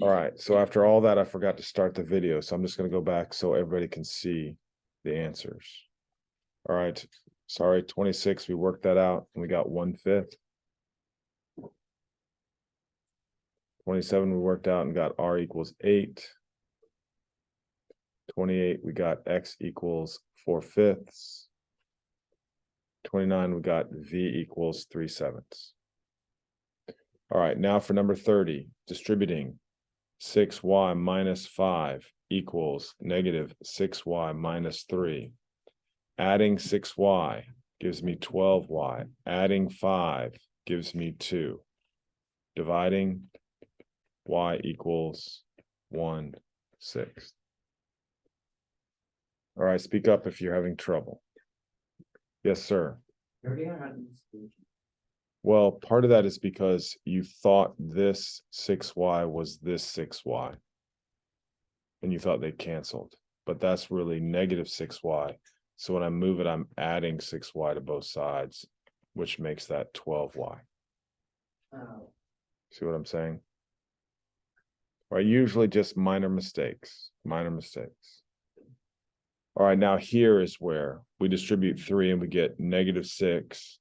All right, so after all that, I forgot to start the video, so I'm just going to go back so everybody can see the answers. All right, sorry, 26, we worked that out, and we got 1/5. 27, we worked out and got r equals 8. 28, we got x equals 4/5. 29, we got v equals 3/7. All right, now for number 30, distributing 6y minus 5 equals negative 6y minus 3. Adding 6y gives me 12y. Adding 5 gives me 2. Dividing y equals 1/6. All right, speak up if you're having trouble. Yes, sir. Well, part of that is because you thought this 6y was this 6y. And you thought they canceled. But that's really negative 6y. So when I move it, I'm adding 6y to both sides, which makes that 12y. Oh. See what I'm saying? Right, usually just minor mistakes, minor mistakes. All right, now here is where we distribute 3 and we get negative 6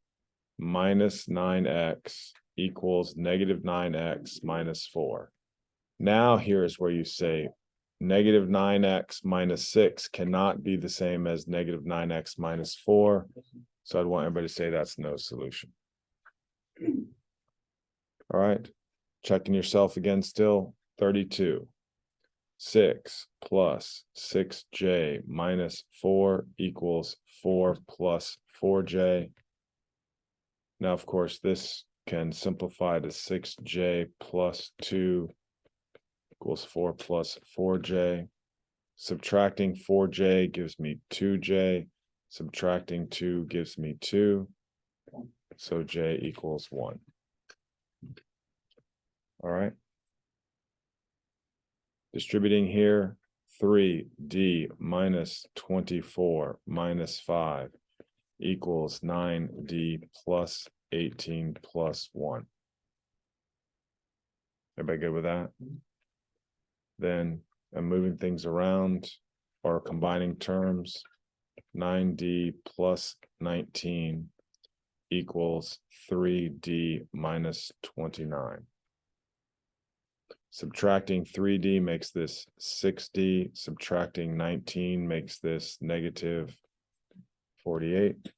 minus 9x equals negative 9x minus 4. Now here is where you say negative 9x minus 6 cannot be the same as negative 9x minus 4. So I'd want everybody to say that's no solution. All right, checking yourself again still. 32. 6 plus 6j minus 4 equals 4 plus 4j. Now, of course, this can simplify to 6j plus 2 equals 4 plus 4j. Subtracting 4j gives me 2j. Subtracting 2 gives me 2. So j equals 1. All right. Distributing here, 3d minus 24 minus 5 equals 9d plus 18 plus 1. Everybody good with that? Then I'm moving things around or combining terms. 9d plus 19 equals 3d minus 29. Subtracting 3d makes this 6d. Subtracting 19 makes this negative 48.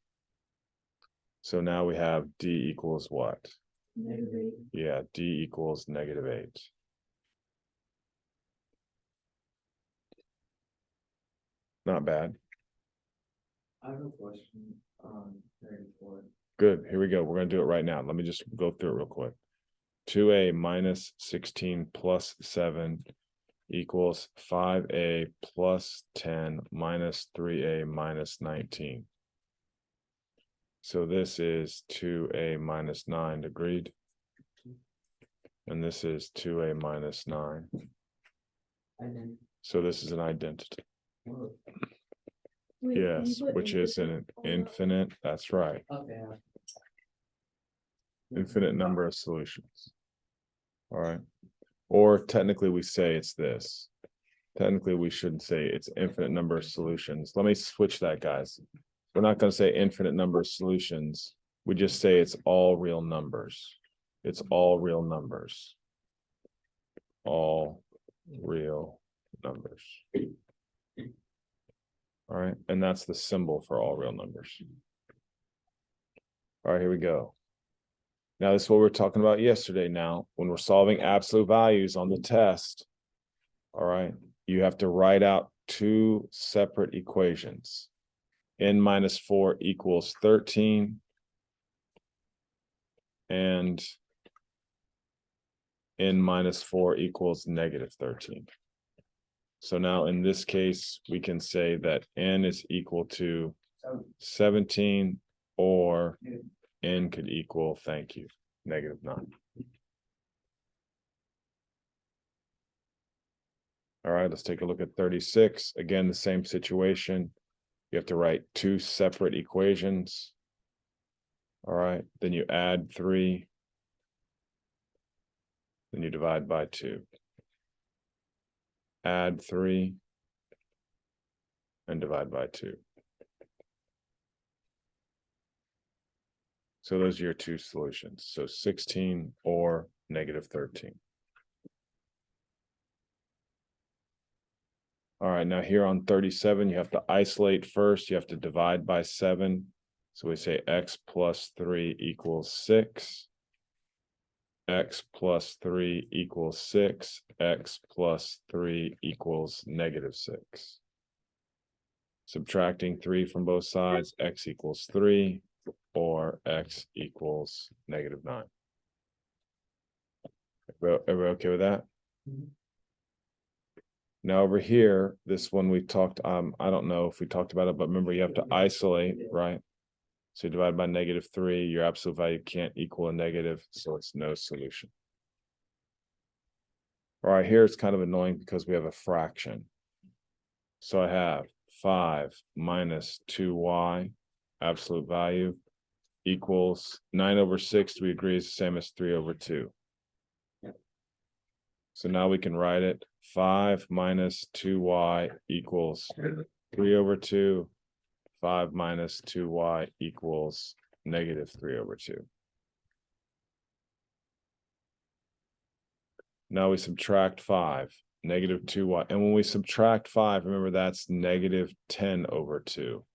So now we have d equals what? -8. Yeah, d equals -8. Not bad. I have a question on 34. Good. Here we go. We're going to do it right now. Let me just go through it real quick. 2a minus 16 plus 7 equals 5a plus 10 minus 3a minus 19. So this is 2a minus 9, agreed? And this is 2a minus 9. And then, So this is an identity. oh, Yes, which is an infinite, that's right. okay. Infinite number of solutions. All right. Or technically we say it's this. Technically we shouldn't say it's infinite number of solutions. Let me switch that, guys. We're not going to say infinite number of solutions. We just say it's all real numbers. It's all real numbers. All real numbers. All right. And that's the symbol for all real numbers. All right, here we go. Now, this is what we were talking about yesterday now. When we're solving absolute values on the test, all right, you have to write out 2 separate equations. N minus 4 equals 13. And N minus 4 equals -13. So now in this case, we can say that N is equal to 17, or N could equal, thank you, -9. All right, let's take a look at 36. Again, the same situation. You have to write 2 separate equations. All right, then you add 3. Then you divide by 2. add 3, and divide by 2. So those are your two solutions. So 16 or negative 13. All right, now here on 37, you have to isolate first. You have to divide by 7. So we say x plus 3 equals 6. X plus 3 equals 6. X plus 3 equals negative 6. Subtracting 3 from both sides, x equals 3, or x equals negative 9. Everybody okay with that? Mhm. Now over here, this one we talked, I don't know if we talked about it, but remember you have to isolate, right? So you divide by negative 3, your absolute value can't equal a negative, so it's no solution. All right, here it's kind of annoying because we have a fraction. So I have 5 minus 2y, absolute value, equals 9 over 6, we agree is the same as 3 over 2. So now we can write it 5 minus 2y equals 3 over 2. 5 minus 2y equals negative 3 over 2. Now we subtract 5, negative 2y. And when we subtract 5, remember that's negative 10 over 2.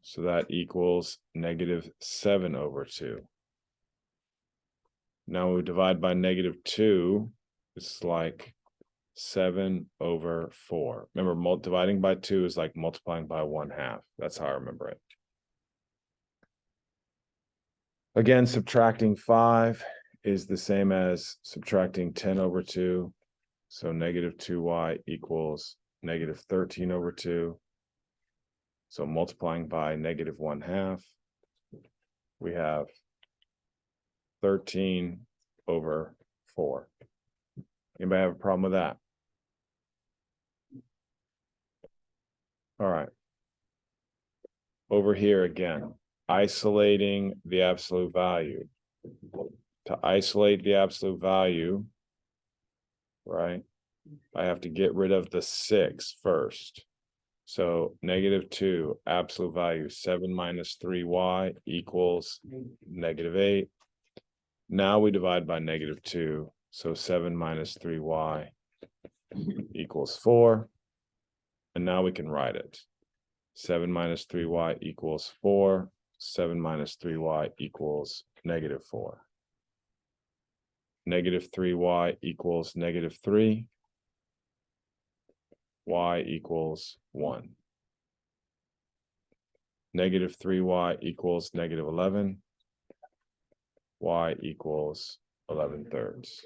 So that equals negative 7 over 2. Now we divide by negative 2, it's like 7 over 4. Remember, dividing by 2 is like multiplying by 1/2. That's how I remember it. Again, subtracting 5 is the same as subtracting 10 over 2. So negative 2y equals negative 13 over 2. So multiplying by negative 1/2, we have 13 over 4. Anybody have a problem with that? All right. Over here again, isolating the absolute value. To isolate the absolute value, right, I have to get rid of the 6 first. So negative 2, absolute value, 7 minus 3y equals negative 8. Now we divide by negative 2. So 7 minus 3y equals 4. And now we can write it. 7 minus 3y equals 4. 7 minus 3y equals negative 4. Negative 3y equals negative 3. Y equals 1. Negative 3y equals negative 11. Y equals 11/3.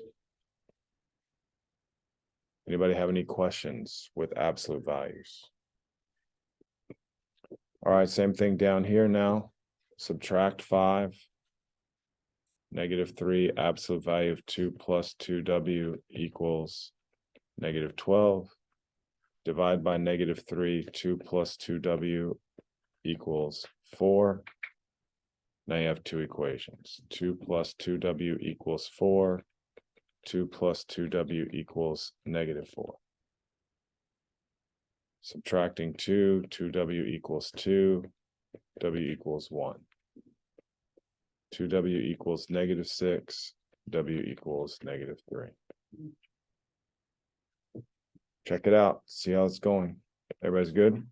Anybody have any questions with absolute values? All right, same thing down here now. Subtract 5. Negative 3, absolute value of 2 plus 2w equals negative 12. Divide by negative 3, 2 plus 2w equals 4. Now you have two equations. 2 plus 2w equals 4. 2 plus 2w equals negative 4. Subtracting 2, 2w equals 2, w equals 1. 2w equals negative 6, w equals negative 3. Check it out, see how it's going. Everybody's good?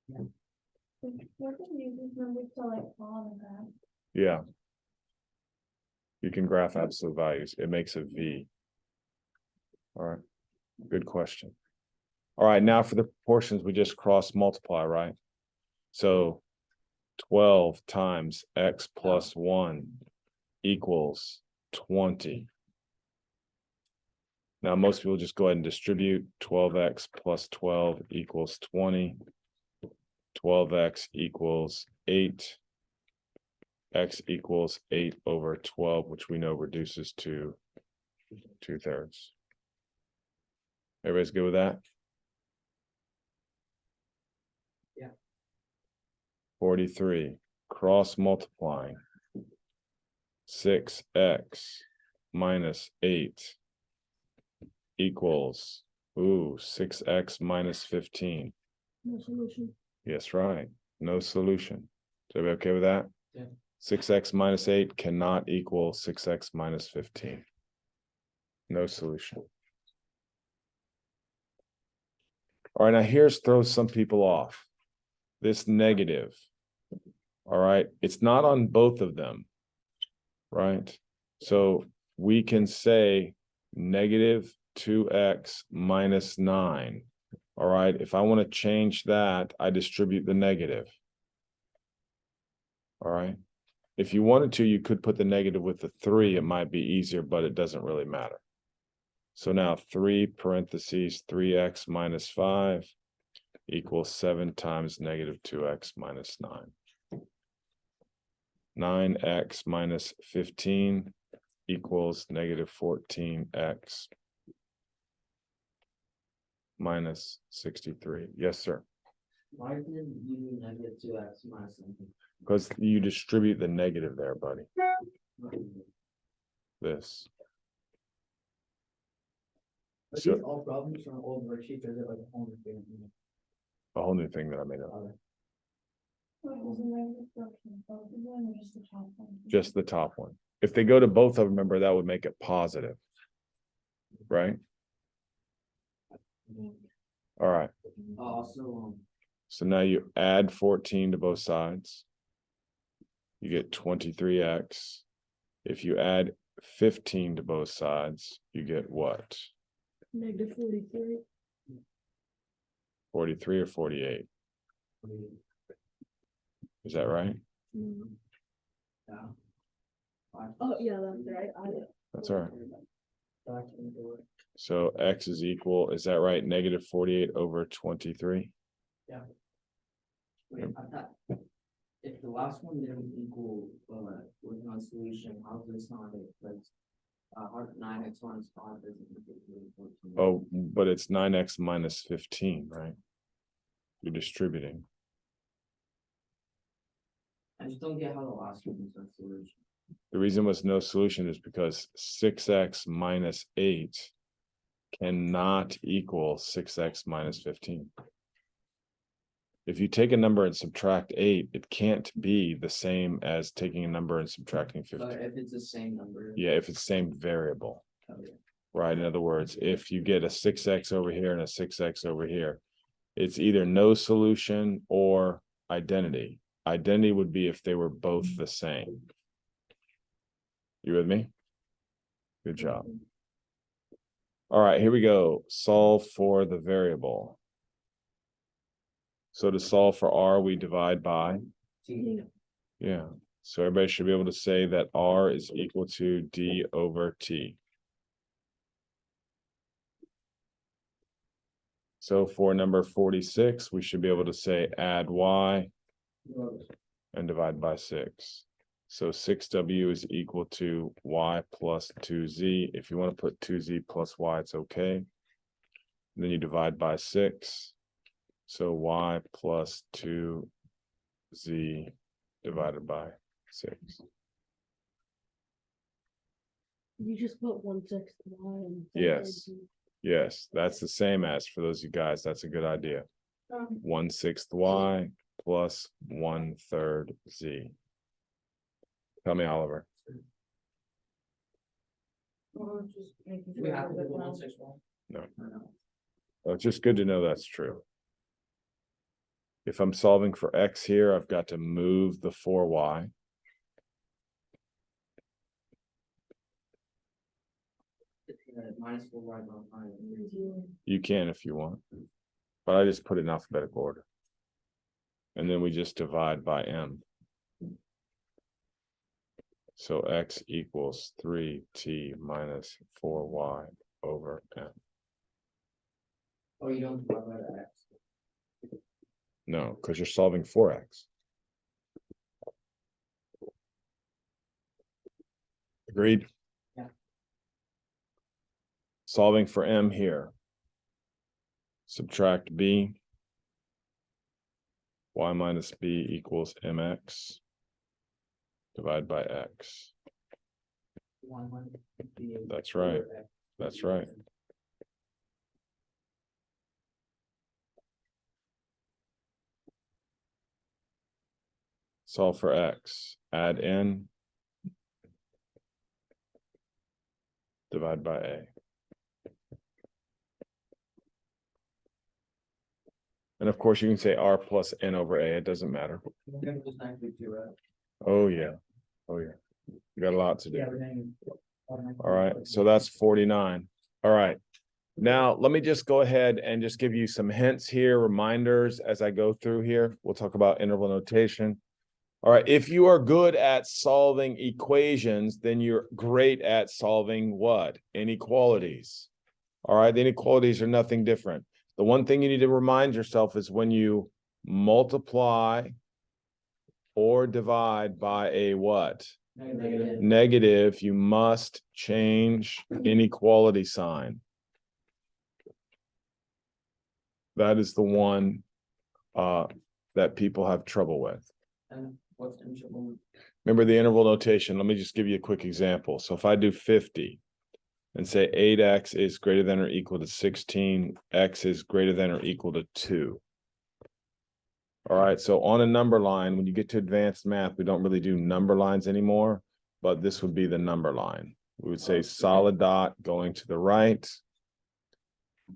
We're gonna use these numbers to like plot and graph. Yeah. You can graph absolute values. It makes a V. All right, good question. All right, now for the proportions, we just cross multiply, right? So 12 times x plus 1 equals 20. Now, most people just go ahead and distribute 12x plus 12 equals 20. 12x equals 8. X equals 8 over 12, which we know reduces to 2/3. Everybody's good with that? Yeah. 43, cross multiplying. 6x minus 8 equals Ooh, 6x minus 15. No solution. Yes, right. No solution. Is everybody okay with that? Yeah. 6x minus 8 cannot equal 6x minus 15. No solution. All right, now here's throws some people off. This negative. All right, it's not on both of them, right? So we can say negative 2x minus 9. All right, if I want to change that, I distribute the negative. All right. If you wanted to, you could put the negative with the 3. It might be easier, but it doesn't really matter. So now 3 parentheses 3x minus 5 equals 7 times negative 2x minus 9. 9x minus 15 equals negative 14x minus 63. Yes, sir. Why did you do negative 2x minus something? Because you distribute the negative there, buddy. This. Are So these all problems from old worksheets, or is it like a whole new thing? a whole new thing that I made up. What was the negative fraction? Both of them or just the top one? Just the top one. If they go to both of them, remember that would make it positive. Right? All right. Also, So now you add 14 to both sides. You get 23x. If you add 15 to both sides, you get what? Negative 43. 43 or 48? Is that right? yeah. Oh, yeah, that's right. That's all right. So x is equal, is that right? Negative 48 over 23? Yeah. Wait, I thought, if the last one didn't equal, with no solution, how is this not it? But, 9x minus 5 doesn't equal 14. Oh, but it's 9x minus 15, right? You're distributing. I just don't get how the last one is no solution. The reason was no solution is because 6x minus 8 cannot equal 6x minus 15. If you take a number and subtract 8, it can't be the same as taking a number and subtracting 15. But if it's the same number. Yeah, if it's same variable. Oh, yeah. Right? In other words, if you get a 6x over here and a 6x over here, it's either no solution or identity. Identity would be if they were both the same. You with me? Good job. All right, here we go. Solve for the variable. So to solve for r, we divide by. T. Yeah. So everybody should be able to say that r is equal to d over t. So for number 46, we should be able to say add y and divide by 6. So 6w is equal to y plus 2z. If you want to put 2z plus y, it's okay. And then you divide by 6. So y plus 2z divided by 6. You just put 1/6 y and. Yes. Yes, that's the same as, for those of you guys, that's a good idea. 1/6 y plus 1/3 z. Tell me, Oliver. Just making sure. We have to do 1/6 y? No. No. Oh, it's just good to know that's true. If I'm solving for x here, I've got to move the 4y. Minus 4y by 5. You can if you want, but I just put it in alphabetical order. And then we just divide by m. So x equals 3t minus 4y over m. Oh, you don't divide by x. No, because you're solving for x. Agreed? Yeah. Solving for m here. Subtract b. Y minus b equals mx. Divide by x. That's right. That's right. Solve for x. Add n. Divide by a. And of course, you can say r plus n over a. It doesn't matter. Oh, yeah. Oh, yeah. You got a lot to do. All right. So that's 49. All right. Now, let me just go ahead and just give you some hints here, reminders as I go through here. We'll talk about interval notation. All right. If you are good at solving equations, then you're great at solving what? Inequalities. All right. The inequalities are nothing different. The one thing you need to remind yourself is when you multiply or divide by a what? Negative, you must change inequality sign. That is the one that people have trouble with. And what's the interval? Remember the interval notation. Let me just give you a quick example. So if I do 50 and say 8x is greater than or equal to 16, x is greater than or equal to 2. All right, so on a number line, when you get to advanced math, we don't really do number lines anymore, but this would be the number line. We would say solid dot going to the right.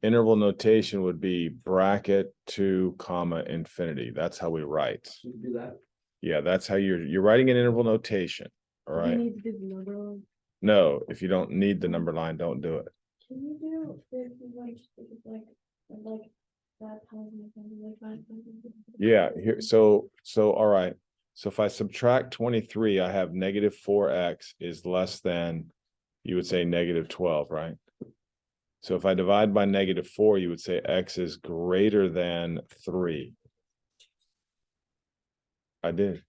Interval notation would be bracket 2, comma, infinity. That's how we write. Should we do that? Yeah, that's how you're writing an interval notation. All right. You need to do the number line. No, if you don't need the number line, don't do it. Can you do if it's like that times like that? Yeah, here, so all right. So if I subtract 23, I have negative 4x is less than, you would say negative 12, right? So if I divide by negative 4, you would say x is greater than 3. I did,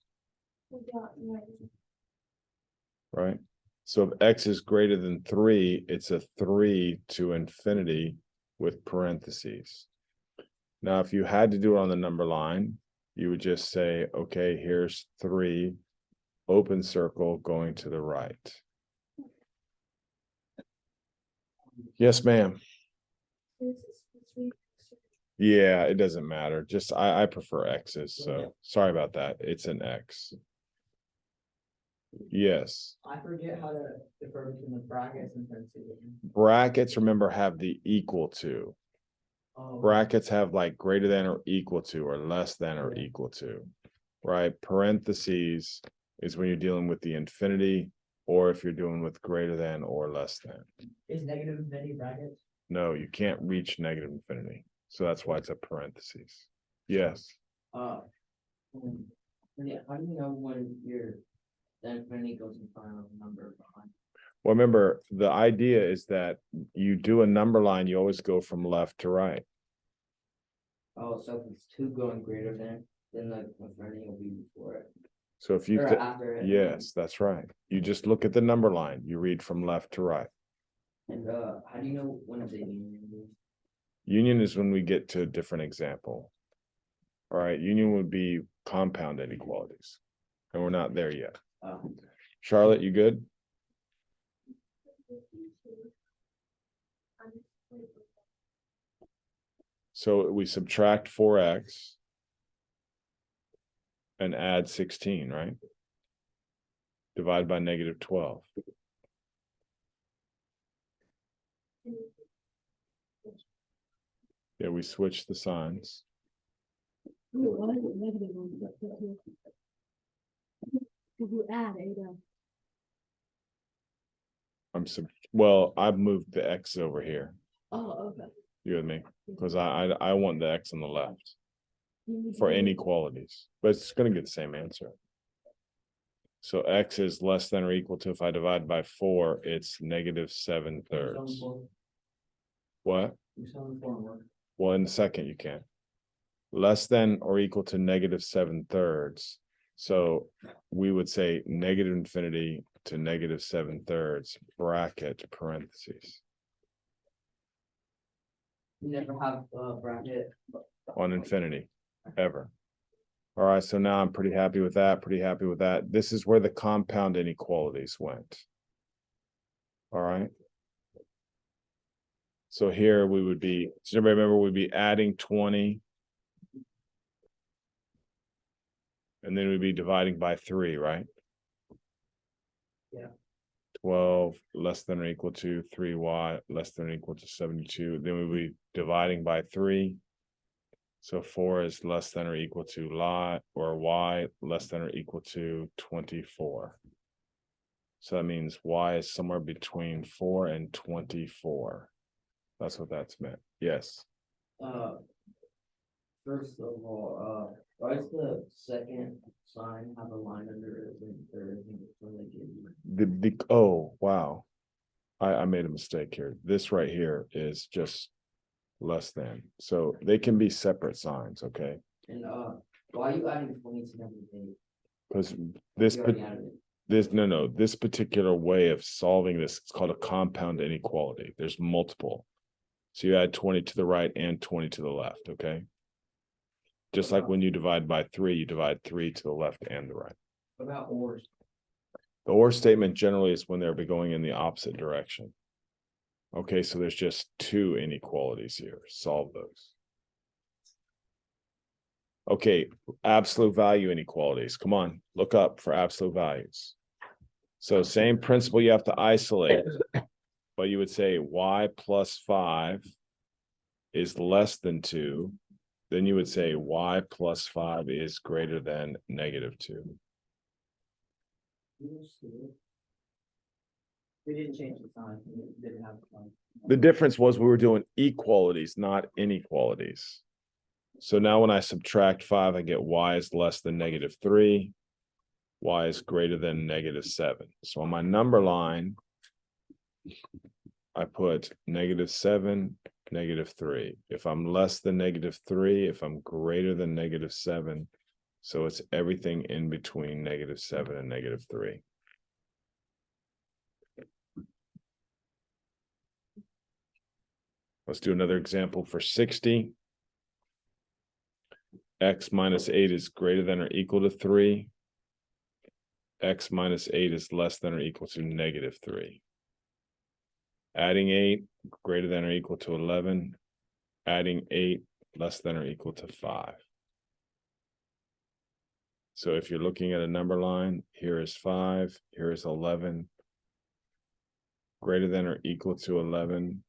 right? So if x is greater than 3, it's a 3 to infinity with parentheses. Now, if you had to do it on the number line, you would just say, okay, here's 3, open circle going to the right. Yes, ma'am. Yeah, it doesn't matter. Just I prefer x's, so sorry about that. It's an x. Yes. I forget how to differ between the brackets and parentheses. Brackets, remember, have the equal to. Oh, Brackets have like greater than or equal to or less than or equal to, right? Parentheses is when you're dealing with the infinity or if you're doing with greater than or less than. is negative infinity brackets? No, you can't reach negative infinity. So that's why it's a parentheses. Yes. Yeah, how do you know when the infinity goes in front of a number behind? Well, remember, the idea is that you do a number line, you always go from left to right. Oh, so if it's 2 going greater than, then the infinity will be before it. So if you, Or after it. yes, that's right. You just look at the number line, you read from left to right. And how do you know when it's a union? Union is when we get to a different example. All right, union would be compound inequalities. And we're not there yet. Charlotte, you good? So we subtract 4x and add 16, right? Divide by negative 12. Yeah, we switch the signs. Why is it negative on that? Could you add a? Well, I've moved the x over here. Oh, okay. You with me? Because I want the x on the left for inequalities, but it's going to get the same answer. So x is less than or equal to, if I divide by 4, it's negative 7/3. What? Well, in a second you can. Less than or equal to negative 7/3. So we would say negative infinity to negative 7/3 bracket parentheses. You never have a bracket On infinity, ever. All right, so now I'm pretty happy with that, pretty happy with that. This is where the compound inequalities went. All right. So here we would be, does everybody remember we'd be adding 20 And then we'd be dividing by 3, right? Yeah. 12 less than or equal to 3y less than or equal to 72. Then we'd be dividing by 3. So 4 is less than or equal to y less than or equal to 24. So that means y is somewhere between 4 and 24. That's what that's meant. Yes. First of all, why does the second sign have a line under it when they give you? Oh, wow. I made a mistake here. This right here is just less than. So they can be separate signs, okay? And why are you adding 20 to number 8? Because this You already added it. this particular way of solving this, it's called a compound inequality. There's multiple. So you add 20 to the right and 20 to the left, okay? Just like when you divide by 3, you divide 3 to the left and the right. What about ors? The or statement generally is when they're going in the opposite direction. Okay, so there's just 2 inequalities here. Solve those. Okay, absolute value inequalities. Come on, look up for absolute values. So same principle, you have to isolate, but you would say y plus 5 is less than 2. Then you would say y plus 5 is greater than -2. We didn't change the sign. We didn't have the sign. The difference was we were doing equalities, not inequalities. So now when I subtract 5, I get y is less than -3. Y is greater than -7. So on my number line, I put -7, -3. If I'm less than -3, if I'm greater than -7, so it's everything in between -7 and -3. Let's do another example for 60. X minus 8 is greater than or equal to 3. X minus 8 is less than or equal to -3. Adding 8, greater than or equal to 11. Adding 8, less than or equal to 5. So if you're looking at a number line, here is 5, here is 11. Greater than or equal to 11.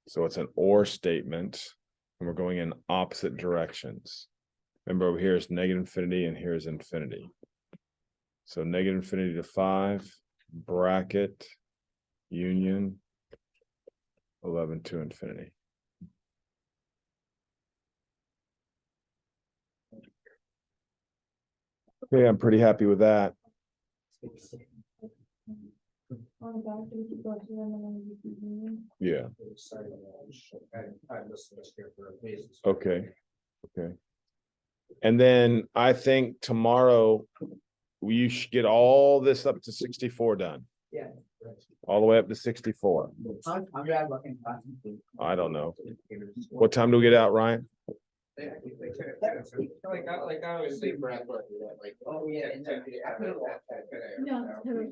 So it's an or statement, and we're going in opposite directions. Remember, over here is -infinity, and here is infinity. So -infinity to 5, bracket, union, 11 to infinity. Okay, I'm pretty happy with that. On the back, we keep going to them and then we keep moving. Yeah, okay, okay. And then I think tomorrow you should get all this up to 64 done. Yeah. All the way up to 64. I'm glad looking back. I don't know. What time do we get out, Ryan? Like I always say, Brad, like, oh yeah. No, it's